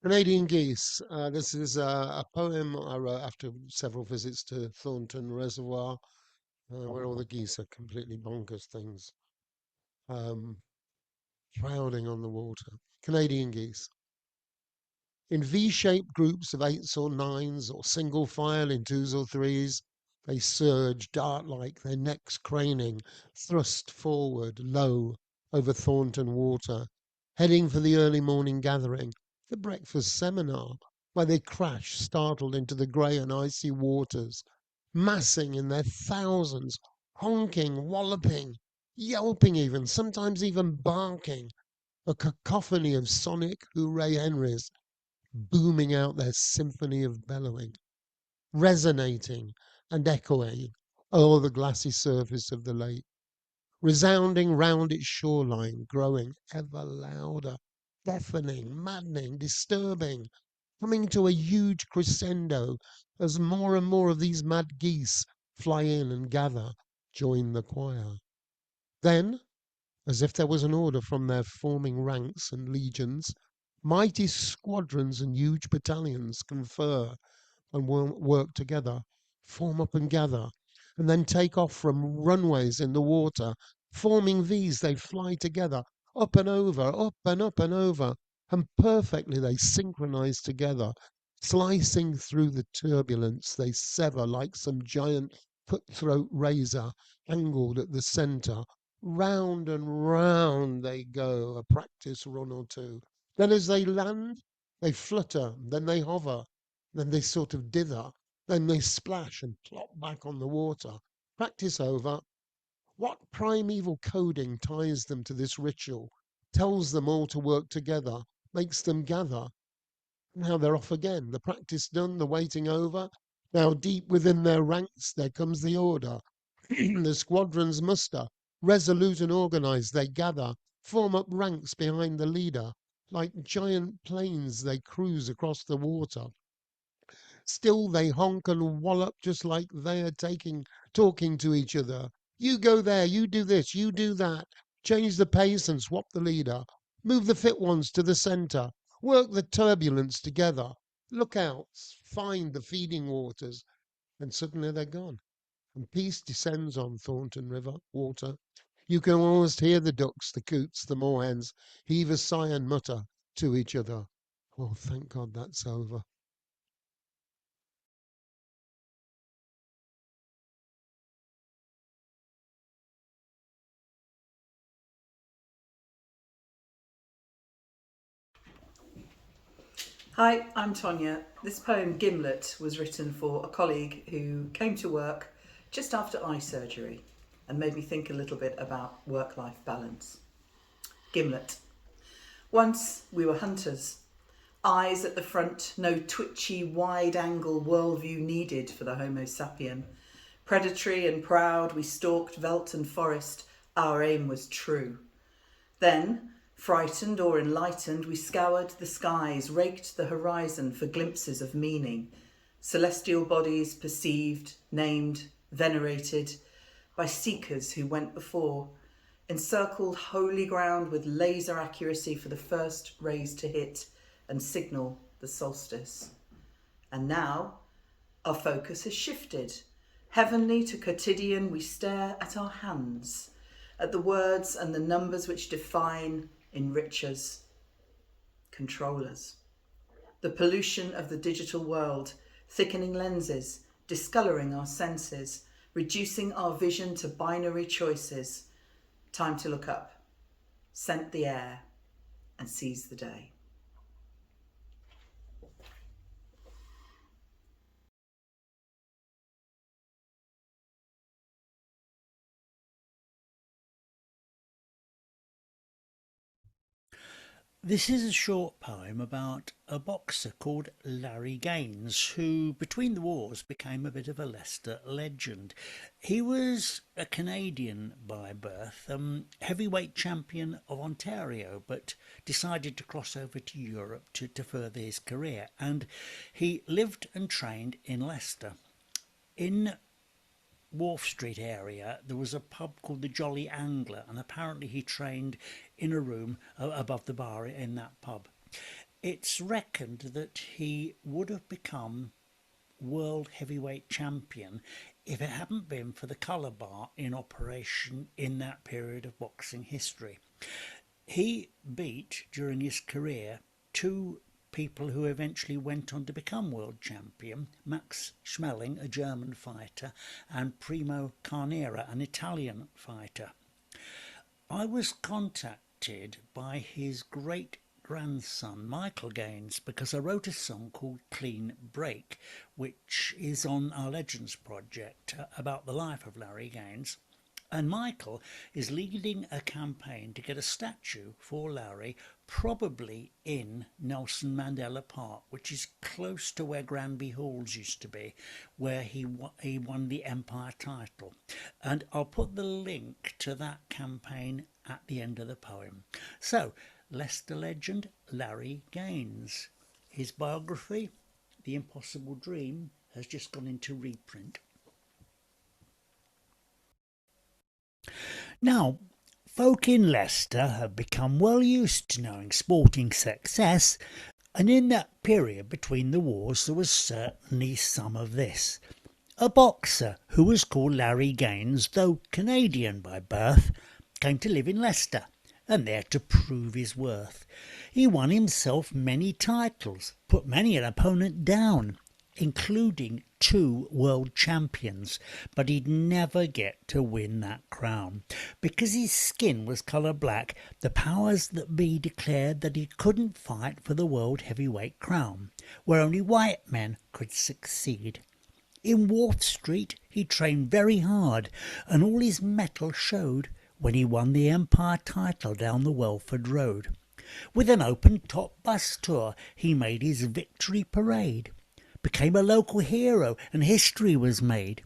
Canadian Geese. This is a poem I wrote after several visits to Thornton Reservoir, where all the geese are completely bonkers things, um, crowding on the water. Canadian geese. In V-shaped groups of eights or nines, or single file in twos or threes, they surge, dart-like, their necks craning, thrust forward, low, over Thornton water, heading for the early morning gathering, the breakfast seminar, where they crash, startled, into the grey and icy waters, massing in their thousands, honking, walloping, yelping even, sometimes even barking, a cacophony of sonic hooray Henrys booming out their symphony of bellowing, resonating and echoing o'er the glassy surface of the lake, resounding round its shoreline, growing ever louder, deafening, maddening, disturbing, coming to a huge crescendo as more and more of these mad geese fly in and gather, join the choir. Then, as if there was an order from their forming ranks and legions, mighty squadrons and huge battalions confer and work together, form up and gather, and then take off from runways in the water. Forming these, they fly together, up and over, up and up and over, and perfectly they synchronize together. Slicing through the turbulence, they sever like some giant cutthroat razor, angled at the center. Round and round they go, a practice run or two. Then as they land, they flutter, then they hover, then they sort of dither, then they splash and plop back on the water. Practice over. What primeval coding ties them to this ritual, tells them all to work together, makes them gather? Now they're off again. The practice done, the waiting over. Now deep within their ranks there comes the order. The squadrons muster. Resolute and organized they gather, form up ranks behind the leader. Like giant planes they cruise across the water. Still they honk and wallop just like they are talking to each other. You go there, you do this, you do that. Change the pace and swap the leader. Move the fit ones to the center. Work the turbulence together. Lookouts, find the feeding waters. And suddenly they're gone. And peace descends on Thornton River water. You can almost hear the ducks, the coots, the moorhens heave a sigh and mutter to each other. Oh, thank God that's over. Hi, I'm Tonya. This poem, Gimlet, was written for a colleague who came to work just after eye surgery and made me think a little bit about work life balance. Gimlet. Once we were hunters. Eyes at the front, no twitchy, wide angle worldview needed for the Homo sapien. Predatory and proud, we stalked veldt and forest. Our aim was true. Then, frightened or enlightened, we scoured the skies, raked the horizon for glimpses of meaning. Celestial bodies perceived, named, venerated by seekers who went before, encircled holy ground with laser accuracy for the first rays to hit and signal the solstice. And now, our focus has shifted. Heavenly to quotidian, we stare at our hands, at the words and the numbers which define, enrich us, control us. The pollution of the digital world, thickening lenses, discolouring our senses, reducing our vision to binary choices. Time to look up, scent the air, and seize the day. This is a short poem about a boxer called Larry Gaines, who between the wars became a bit of a Leicester legend. He was a Canadian by birth, heavyweight champion of Ontario, but decided to cross over to Europe to further his career. And he lived and trained in Leicester. In Wharf Street area, there was a pub called the Jolly Angler, and apparently he trained in a room above the bar in that pub. It's reckoned that he would have become world heavyweight champion if it hadn't been for the colour bar in operation in that period of boxing history. He beat, during his career, two people who eventually went on to become world champion: Max Schmeling, a German fighter, and Primo Carnera, an Italian fighter. I was contacted by his great grandson Michael Gaines because I wrote a song called Clean Break, which is on our Legends project about the life of Larry Gaines. And Michael is leading a campaign to get a statue for Larry, probably in Nelson Mandela Park, which is close to where Granby Halls used to be, where he won the Empire title. And I'll put the link to that campaign at the end of the poem. So, Leicester legend Larry Gaines. His biography, The Impossible Dream, has just gone into reprint. Now, folk in Leicester have become well used to knowing sporting success, and in that period between the wars there was certainly some of this. A boxer who was called Larry Gaines, though Canadian by birth, came to live in Leicester, and there to prove his worth. He won himself many titles, put many an opponent down, including 2 world champions, but he'd never get to win that crown. Because his skin was colour black, the powers that be declared that he couldn't fight for the world heavyweight crown, where only white men could succeed. In Wharf Street he trained very hard, and all his mettle showed when he won the Empire title down the Welford Road. With an open-top bus tour he made his victory parade, became a local hero, and history was made.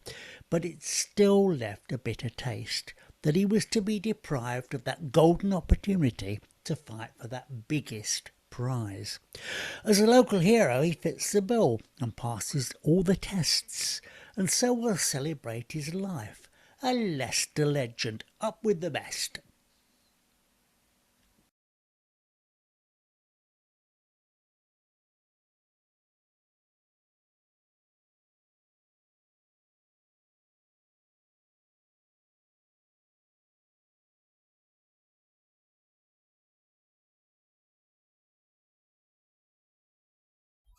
But it still left a bitter taste that he was to be deprived of that golden opportunity to fight for that biggest prize. As a local hero he fits the bill and passes all the tests, and so we'll celebrate his life. A Leicester legend, up with the best.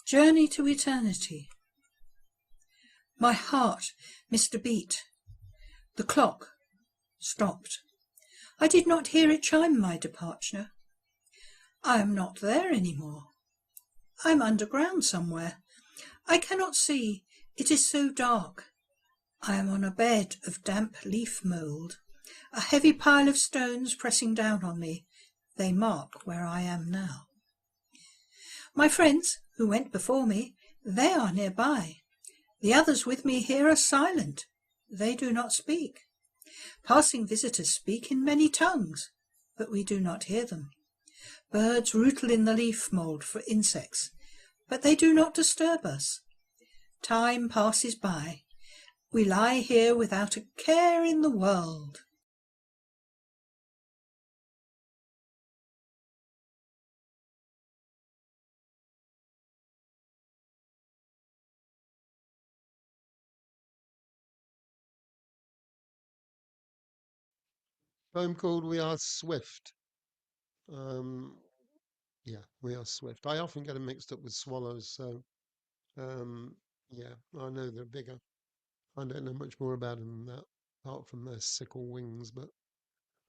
Journey to Eternity. My heart missed a beat. The clock stopped. I did not hear it chime my departure. I am not there any more. I am underground somewhere. I cannot see. It is so dark. I am on a bed of damp leaf mould. A heavy pile of stones pressing down on me. They mark where I am now. My friends, who went before me, they are nearby. The others with me here are silent. They do not speak. Passing visitors speak in many tongues, but we do not hear them. Birds rootle in the leaf mould for insects, but they do not disturb us. Time passes by. We lie here without a care in the world. Poem called We Are Swift. Um, yeah, We Are Swift. I often get them mixed up with swallows, so um, yeah, I know they're bigger. I don't know much more about them than that, apart from their sickle wings, but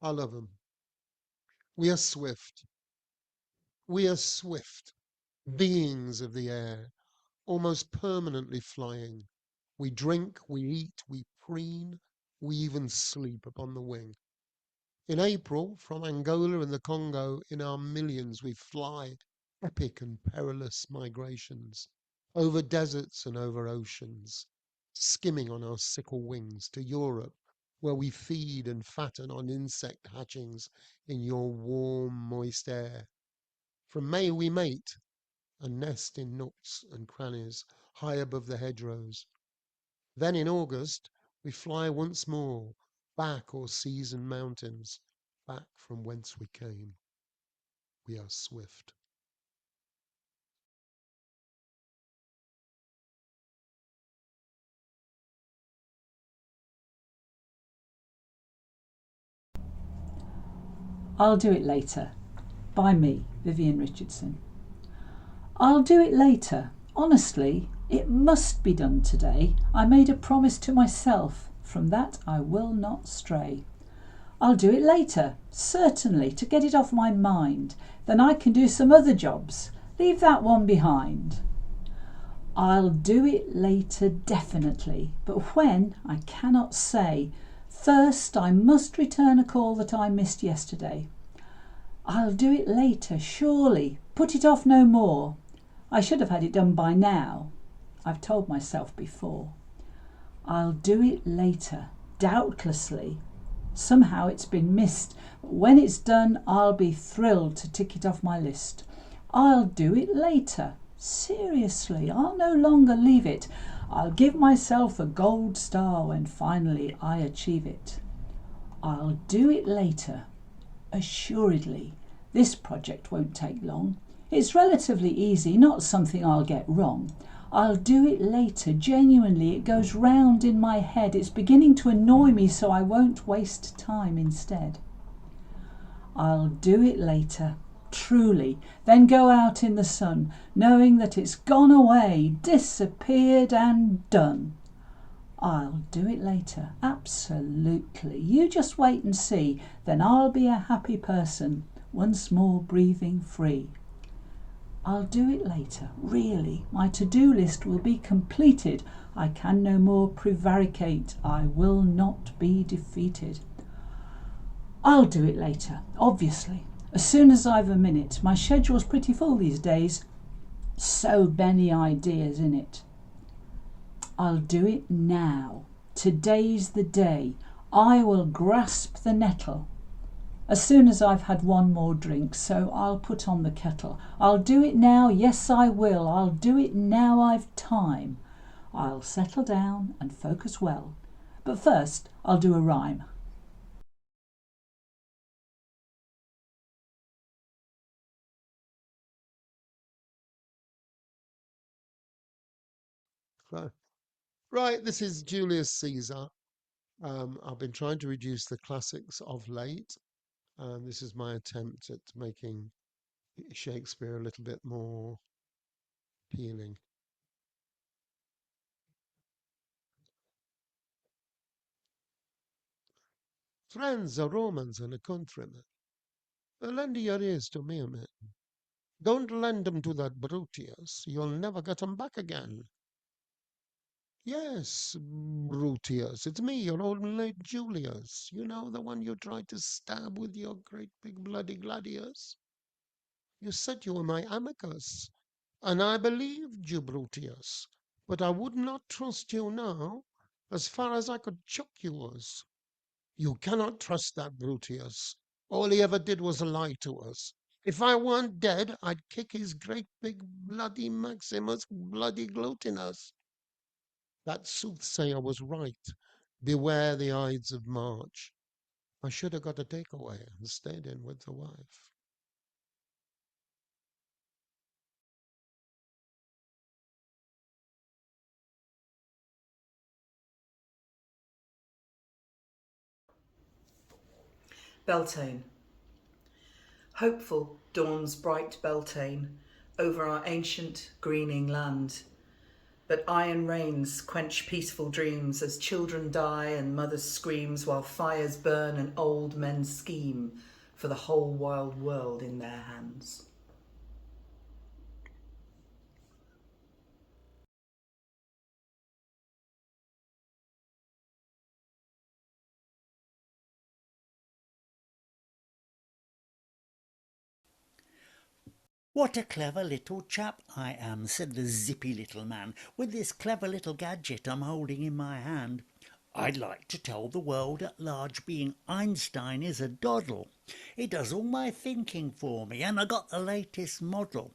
I love them. We are swift. We are swift, beings of the air, almost permanently flying. We drink, we eat, we preen, we even sleep upon the wing. In April, from Angola and the Congo, in our millions we fly, epic and perilous migrations, over deserts and over oceans, skimming on our sickle wings to Europe, where we feed and fatten on insect hatchings in your warm, moist air. From May we mate and nest in nooks and crannies high above the hedgerows. Then in August we fly once more, back o'er seas and mountains, back from whence we came. We are swift. I'll do it later. By me, Vivian Richardson. I'll do it later. Honestly, it must be done today. I made a promise to myself. From that I will not stray. I'll do it later, certainly, to get it off my mind. Then I can do some other jobs. Leave that one behind. I'll do it later, definitely, but when, I cannot say. First, I must return a call that I missed yesterday. I'll do it later, surely. Put it off no more. I should have had it done by now. I've told myself before. I'll do it later, doubtlessly. Somehow it's been missed, but when it's done, I'll be thrilled to tick it off my list. I'll do it later. Seriously, I'll no longer leave it. I'll give myself a gold star when finally I achieve it. I'll do it later. Assuredly, this project won't take long. It's relatively easy, not something I'll get wrong. I'll do it later, genuinely. It goes round in my head. It's beginning to annoy me, so I won't waste time instead. I'll do it later, truly, then go out in the sun, knowing that it's gone away, disappeared and done. I'll do it later, absolutely. You just wait and see, then I'll be a happy person, once more breathing free. I'll do it later, really. My to-do list will be completed. I can no more prevaricate. I will not be defeated. I'll do it later, obviously. As soon as I've a minute. My schedule's pretty full these days. So many ideas in it. I'll do it now. Today's the day. I will grasp the nettle. As soon as I've had one more drink, so I'll put on the kettle. I'll do it now, yes I will. I'll do it now I've time. I'll settle down and focus well. But first, I'll do a rhyme. Right, this is Julius Caesar. I've been trying to reduce the classics of late, and this is my attempt at making Shakespeare a little bit more appealing. Friends are Romans and a countryman. Lend your ears to me a minute. Don't lend 'em to that Brutius. You'll never get 'em back again. Yes, Brutius. It's me, your old late Julius. You know, the one you tried to stab with your great big bloody gladius. You said you were my amicus, and I believed you, Brutius. But I would not trust you now, as far as I could chuck you was. You cannot trust that Brutius. All he ever did was lie to us. If I weren't dead, I'd kick his great big bloody Maximus bloody glutinous. That soothsayer was right. Beware the Ides of March. I should have got a takeaway and stayed in with the wife. Beltane. Hopeful dawns bright Beltane over our ancient greening land. But iron rains quench peaceful dreams as children die and mothers screams while fires burn and old men scheme for the whole wild world in their hands. "What a clever little chap I am," said the zippy little man, "with this clever little gadget I'm holding in my hand. I'd like to tell the world at large being Einstein is a doddle. It does all my thinking for me, and I got the latest model.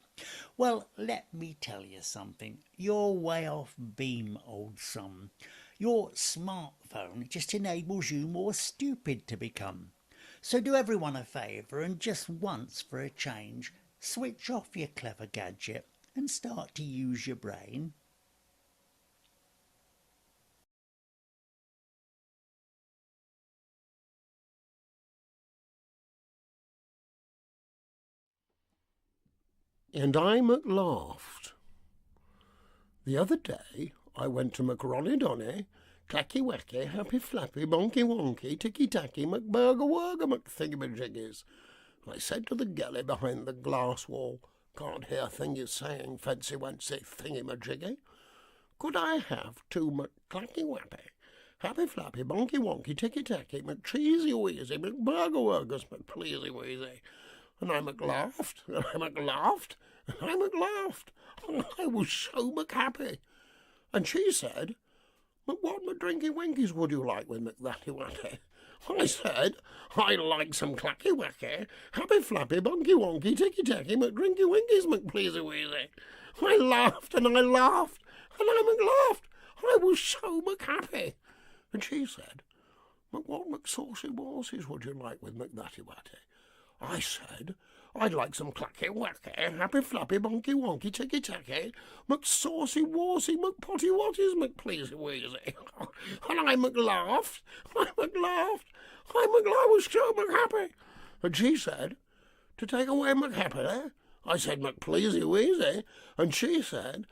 Well, let me tell you something. You're way off beam, old son. Your smartphone just enables you more stupid to become. So do everyone a favour and just once for a change, switch off your clever gadget and start to use your brain." and I laughed. The other day I went to McRonny-Donny, Clacky Wacky, Happy Flappy, Bonky Wonky, Ticky Tacky, McBurger Wurger, McThingamajiggies. I said to the galley behind the glass wall, can't hear a thing you're saying, fancy wancy thingy-majiggy. Could I have two McClacky Wappy, Happy Flappy, Bonky Wonky, Ticky Tacky, McCheesy Wheezy, McBurger Wurgers, McPleasy Wheezy? And I laughed, and I laughed, and I laughed, and I was so happy. And she said, what McDrinky Winkies would you like with McThatty Watty? I said, I like some Clacky Wacky, Happy Flappy, Bonky Wonky, Ticky Tacky, McDrinky Winkies, McPleasy Wheezy. I laughed, and I laughed, and I laughed. I was so happy. And she said, what McSaucy Warsies would you like with McThatty Watty? I said, I'd like some Clacky Wacky, Happy Flappy, Bonky Wonky, Ticky Tacky, McSaucy Warsy, McPotty Watties, McPleasy Wheezy. And I laughed, I laughed, I was so happy. And she said, to take away McHappy, I said, McPleasy Wheezy. And she said,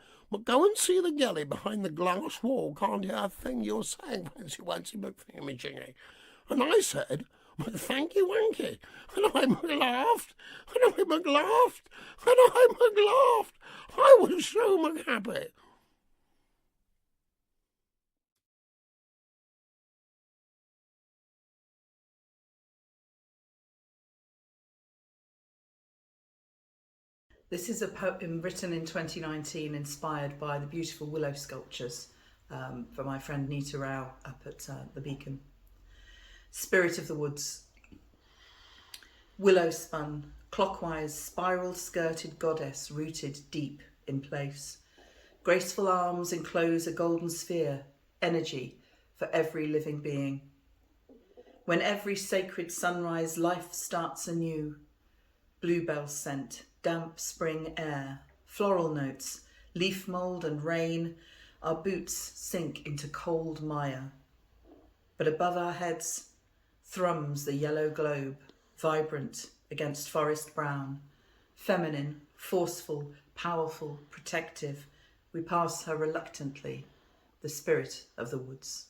go and see the galley behind the glass wall, can't hear a thing you're saying, fancy wancy McThingamajiggy. And I said, thanky wanky, and I laughed, and I laughed, and I laughed. I was so happy. This is a poem written in 2019, inspired by the beautiful willow sculptures for my friend Nita Rao up at the Beacon. Spirit of the Woods. Willow spun, clockwise, spiral-skirted goddess rooted deep in place. Graceful arms enclose a golden sphere, energy for every living being. When every sacred sunrise life starts anew, bluebell scent, damp spring air, floral notes, leaf mould and rain, our boots sink into cold mire. But above our heads thrums the yellow globe, vibrant against forest brown. Feminine, forceful, powerful, protective, we pass her reluctantly, the spirit of the woods.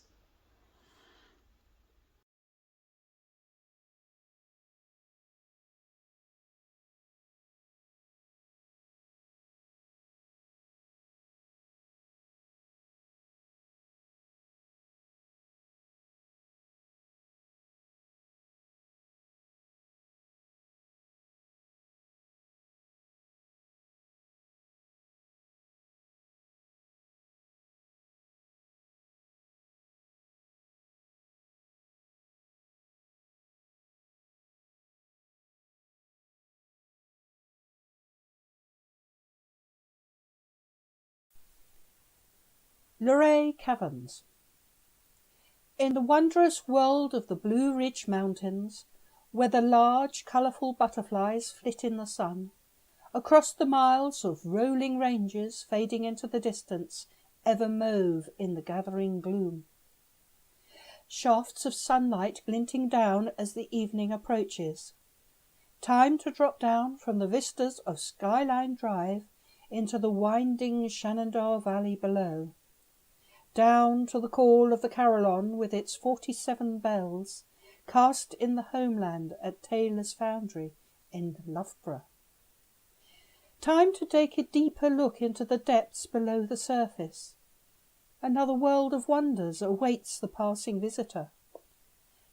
Luray Caverns. In the wondrous world of the Blue Ridge Mountains, where the large, colourful butterflies flit in the sun, across the miles of rolling ranges fading into the distance, ever mauve in the gathering gloom. Shafts of sunlight glinting down as the evening approaches. Time to drop down from the vistas of Skyline Drive into the winding Shenandoah Valley below. Down to the call of the carillon with its 47 bells, cast in the homeland at Taylor's Foundry in Loughborough. Time to take a deeper look into the depths below the surface. Another world of wonders awaits the passing visitor.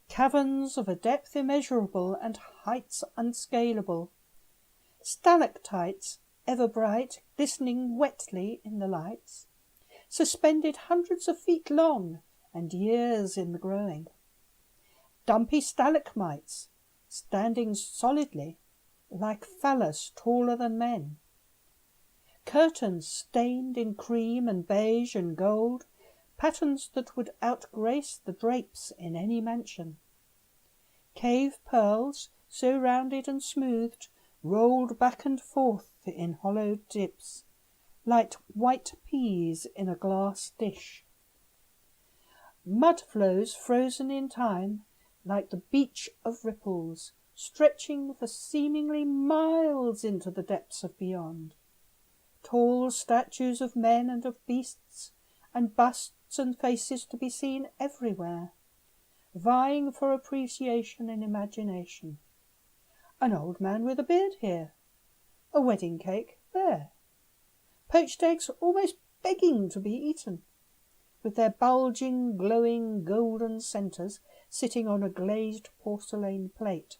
Caverns of a depth immeasurable and heights unscalable. Stalactites, ever bright, glistening wetly in the lights. Suspended hundreds of feet long and years in the growing. Dumpy stalagmites, standing solidly, like phallus taller than men. Curtains stained in cream and beige and gold, patterns that would outgrace the drapes in any mansion. Cave pearls, so rounded and smoothed, rolled back and forth in hollowed dips, like white peas in a glass dish. Mud flows frozen in time, like the beach of ripples, stretching for seemingly miles into the depths of beyond. Tall statues of men and of beasts, and busts and faces to be seen everywhere, vying for appreciation and imagination. An old man with a beard here, a wedding cake there, poached eggs almost begging to be eaten, with their bulging, glowing, golden centres sitting on a glazed porcelain plate.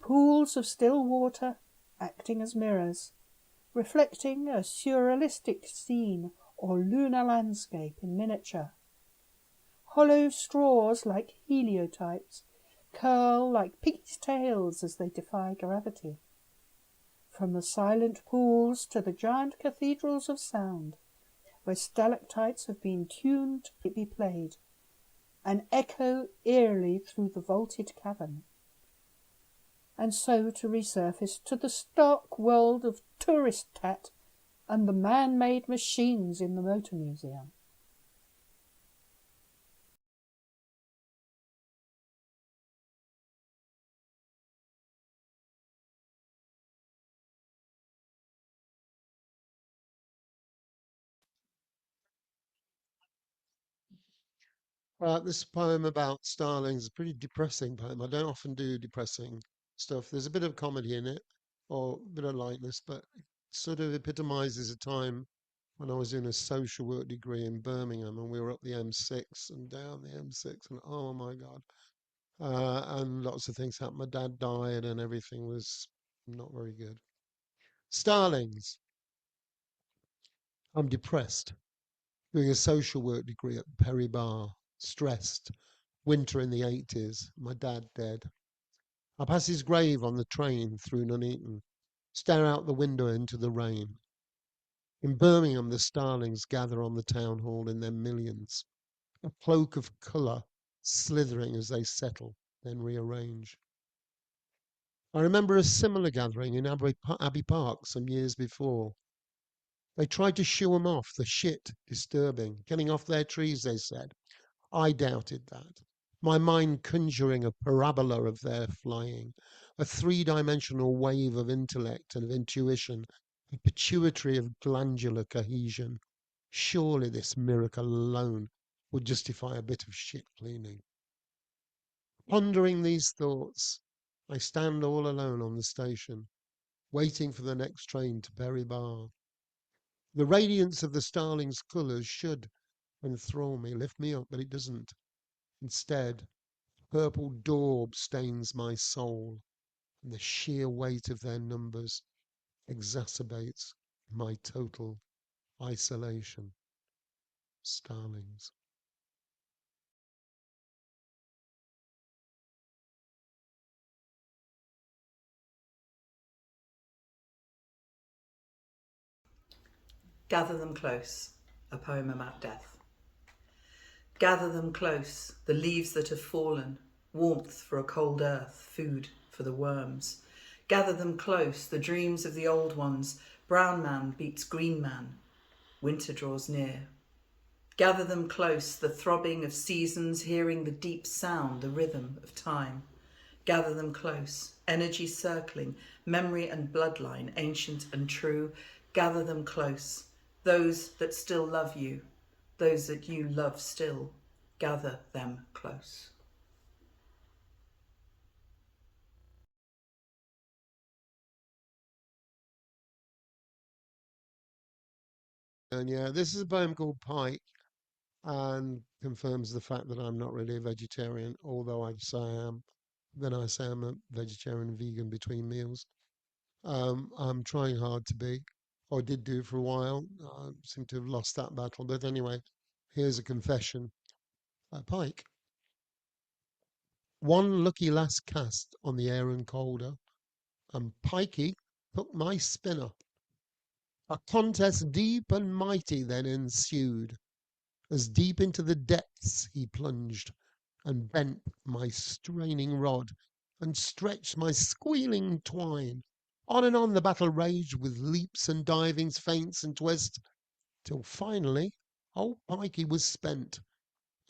Pools of still water acting as mirrors, reflecting a surrealistic scene or lunar landscape in miniature. Hollow straws like heliotypes curl like pig's tails as they defy gravity. From the silent pools to the giant cathedrals of sound, where stalactites have been tuned to be played, and echo eerily through the vaulted cavern. And so to resurface to the stark world of tourist tat and the man-made machines in the Motor Museum. This poem about starlings is a pretty depressing poem. I don't often do depressing stuff. There's a bit of comedy in it, or a bit of lightness, but it sort of epitomizes a time when I was doing a social work degree in Birmingham, and we were up the M6 and down the M6, and oh my God. And lots of things happened. My dad died, and everything was not very good. Starlings. I'm depressed. Doing a social work degree at Perry Bar. Stressed. Winter in the 80s. My dad dead. I pass his grave on the train through Nuneaton. Stare out the window into the rain. In Birmingham, the starlings gather on the town hall in their millions. A cloak of colour slithering as they settle, then rearrange. I remember a similar gathering in Abbey Park some years before. They tried to shoo 'em off, the shit disturbing. Getting off their trees, they said. I doubted that. My mind conjuring a parabola of their flying, a three-dimensional wave of intellect and of intuition, a pituitary of glandular cohesion. Surely this miracle alone would justify a bit of shit cleaning. Pondering these thoughts, I stand all alone on the station, waiting for the next train to Perry Bar. The radiance of the starling's colours should enthrall me, lift me up, but it doesn't. Instead, purple daub stains my soul, and the sheer weight of their numbers exacerbates my total isolation. Starlings. Gather them close, a poem about death. Gather them close, the leaves that have fallen, warmth for a cold earth, food for the worms. Gather them close, the dreams of the old ones, brown man beats green man, winter draws near. Gather them close, the throbbing of seasons, hearing the deep sound, the rhythm of time. Gather them close, energy circling, memory and bloodline, ancient and true. Gather them close, those that still love you, those that you love still. Gather them close. And yeah, this is a poem called Pike and confirms the fact that I'm not really a vegetarian, although I say I am. Then I say I'm a vegetarian and vegan between meals. I'm trying hard to be, or did do for a while. I seem to have lost that battle. But anyway, here's a confession. Pike. One lucky last cast on the Aaron Calder, and Pikey took my spinner. A contest deep and mighty then ensued, as deep into the depths he plunged, and bent my straining rod, and stretched my squealing twine. On and on the battle raged, with leaps and divings, feints and twists, till finally old Pikey was spent.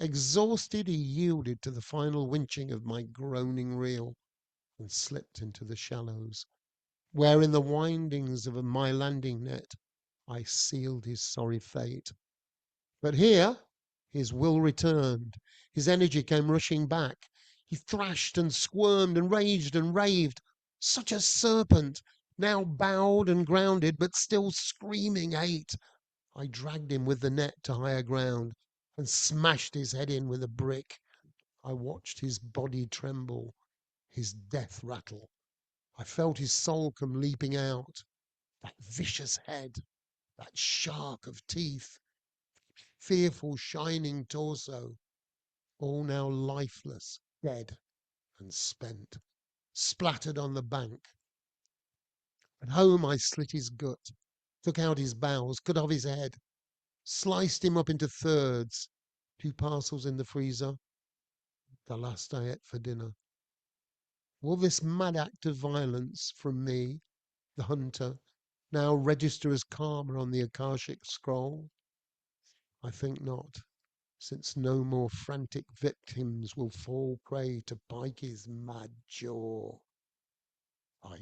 Exhausted, he yielded to the final winching of my groaning reel. and slipped into the shallows, where in the windings of my landing net I sealed his sorry fate. But here his will returned, his energy came rushing back. He thrashed and squirmed and raged and raved, such a serpent, now bowed and grounded, but still screaming hate. I dragged him with the net to higher ground and smashed his head in with a brick. I watched his body tremble, his death rattle. I felt his soul come leaping out. That vicious head, that shark of teeth, fearful shining torso, all now lifeless, dead and spent, splattered on the bank. At home I slit his gut, took out his bowels, cut off his head, sliced him up into thirds, 2 parcels in the freezer, the last I ate for dinner. Will this mad act of violence from me, the hunter, now register as karma on the Akashic scroll? I think not, since no more frantic victims will fall prey to Pikey's mad jaw. I